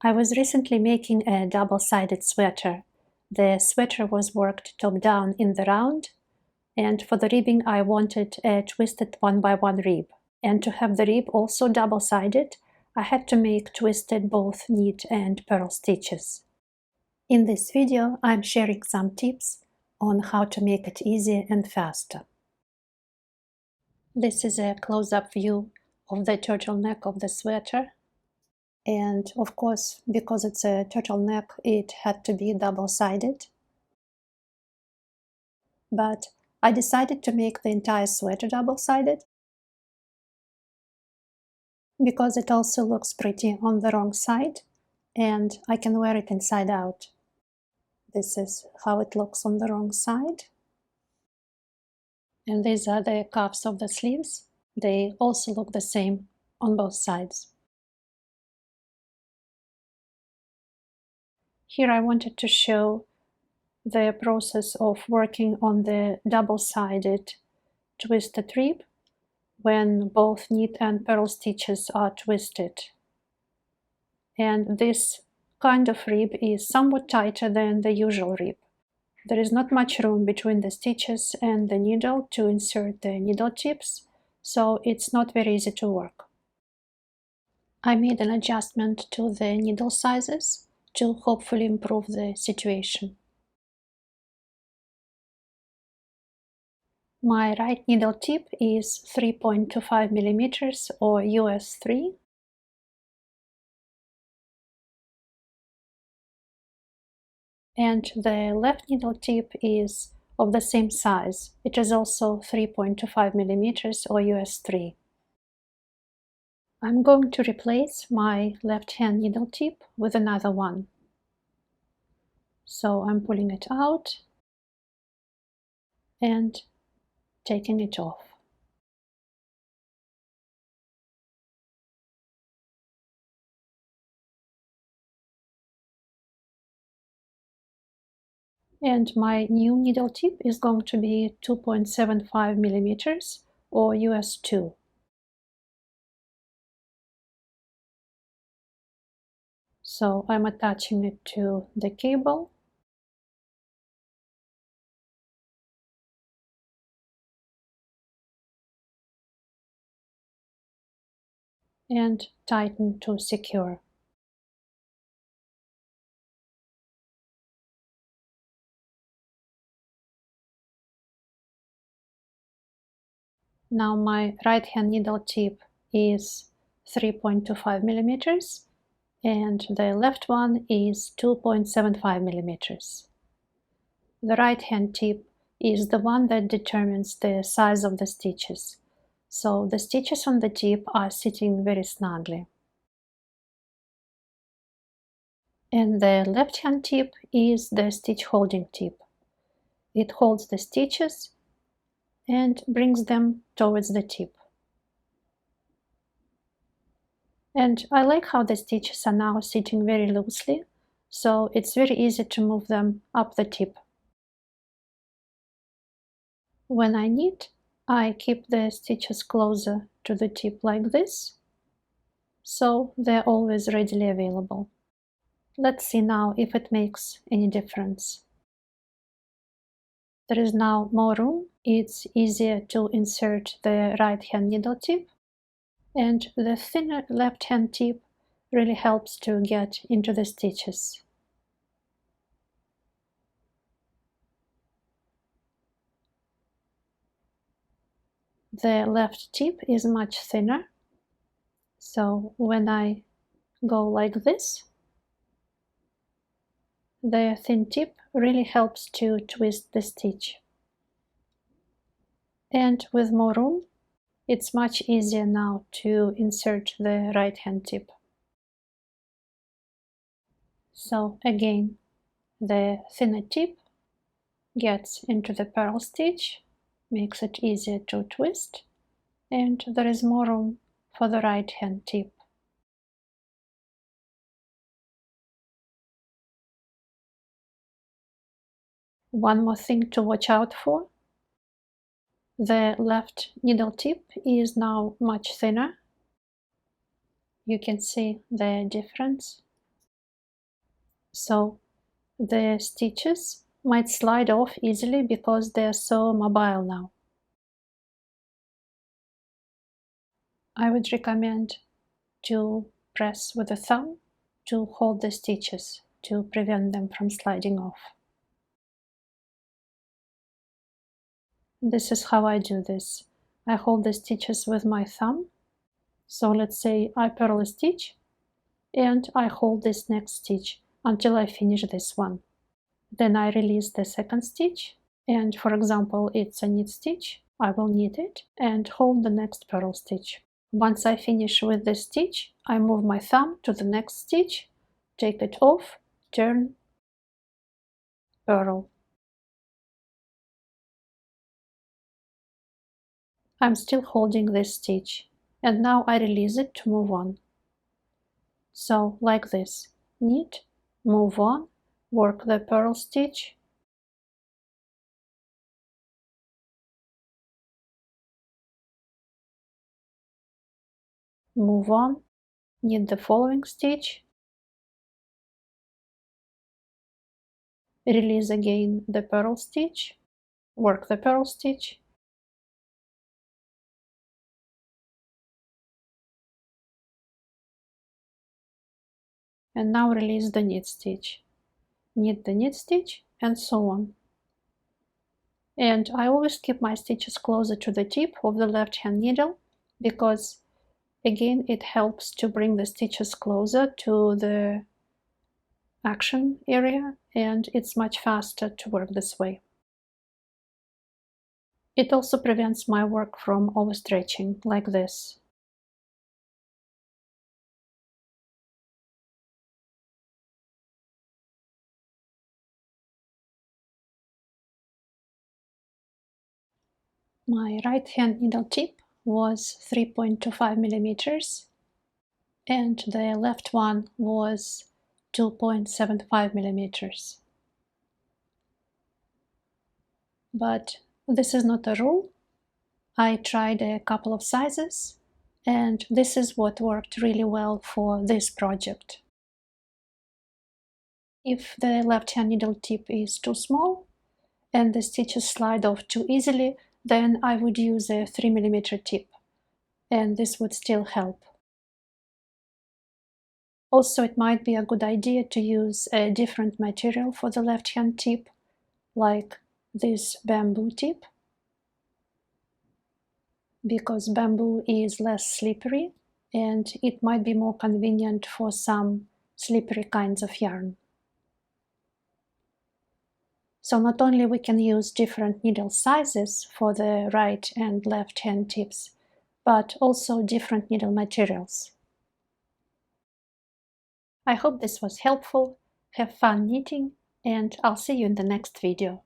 I was recently making a double-sided sweater. The sweater was worked top-down in the round, and for the ribbing I wanted a twisted 1x1 rib. And to have the rib also double-sided, I had to make twisted both knit and purl stitches. In this video, I'm sharing some tips on how to make it easier and faster. This is a close-up view of the turtleneck of the sweater. And of course, because it's a turtleneck, it had to be double-sided. But I decided to make the entire sweater double-sided because it also looks pretty on the wrong side and I can wear it inside out. This is how it looks on the wrong side. And these are the cuffs of the sleeves. They also look the same on both sides. Here I wanted to show the process of working on the double-sided twisted rib when both knit and purl stitches are twisted. And this kind of rib is somewhat tighter than the usual rib. There is not much room between the stitches and the needle to insert the needle tips, so it's not very easy to work. I made an adjustment to the needle sizes to hopefully improve the situation. My right needle tip is 3.25 millimeters or US 3. And the left needle tip is of the same size. It is also 3.25 millimeters or US 3. I'm going to replace my left hand needle tip with another one. So I'm pulling it out and taking it off. And my new needle tip is going to be 2.75 millimeters or US 2. So I'm attaching it to the cable. And tighten to secure. Now my right hand needle tip is 3.25 millimeters and the left one is 2.75 millimeters. The right hand tip is the one that determines the size of the stitches, so the stitches on the tip are sitting very snugly. And the left hand tip is the stitch holding tip. It holds the stitches and brings them towards the tip. And I like how the stitches are now sitting very loosely, so it's very easy to move them up the tip. When I knit, I keep the stitches closer to the tip like this, so they're always readily available. Let's see now if it makes any difference. There is now more room. It's easier to insert the right hand needle tip, and the thinner left hand tip really helps to get into the stitches. The left tip is much thinner, so when I go like this, the thin tip really helps to twist the stitch. And with more room, it's much easier now to insert the right hand tip. So again, the thinner tip gets into the purl stitch, makes it easier to twist, and there is more room for the right hand tip. One more thing to watch out for. The left needle tip is now much thinner. You can see the difference. So the stitches might slide off easily because they're so mobile now. I would recommend to press with the thumb to hold the stitches to prevent them from sliding off. This is how I do this. I hold the stitches with my thumb. So let's say I purl a stitch and I hold this next stitch until I finish this one. Then I release the second stitch, and for example it's a knit stitch, I will knit it and hold the next purl stitch. Once I finish with this stitch, I move my thumb to the next stitch, take it off, turn, purl. I'm still holding this stitch, and now I release it to move on. So like this, knit, move on, work the purl stitch, move on, knit the following stitch, release again the purl stitch, work the purl stitch, and now release the knit stitch, knit the knit stitch, and so on. And I always keep my stitches closer to the tip of the left hand needle because again it helps to bring the stitches closer to the action area, and it's much faster to work this way. It also prevents my work from overstretching like this. My right hand needle tip was 3.25 millimeters and the left one was 2.75 millimeters. But this is not a rule. I tried a couple of sizes, and this is what worked really well for this project. If the left hand needle tip is too small and the stitches slide off too easily, then I would use a 3 millimeter tip, and this would still help. Also, it might be a good idea to use a different material for the left hand tip, like this bamboo tip, because bamboo is less slippery and it might be more convenient for some slippery kinds of yarn. So not only we can use different needle sizes for the right and left hand tips, but also different needle materials. I hope this was helpful. Have fun knitting, and I'll see you in the next video.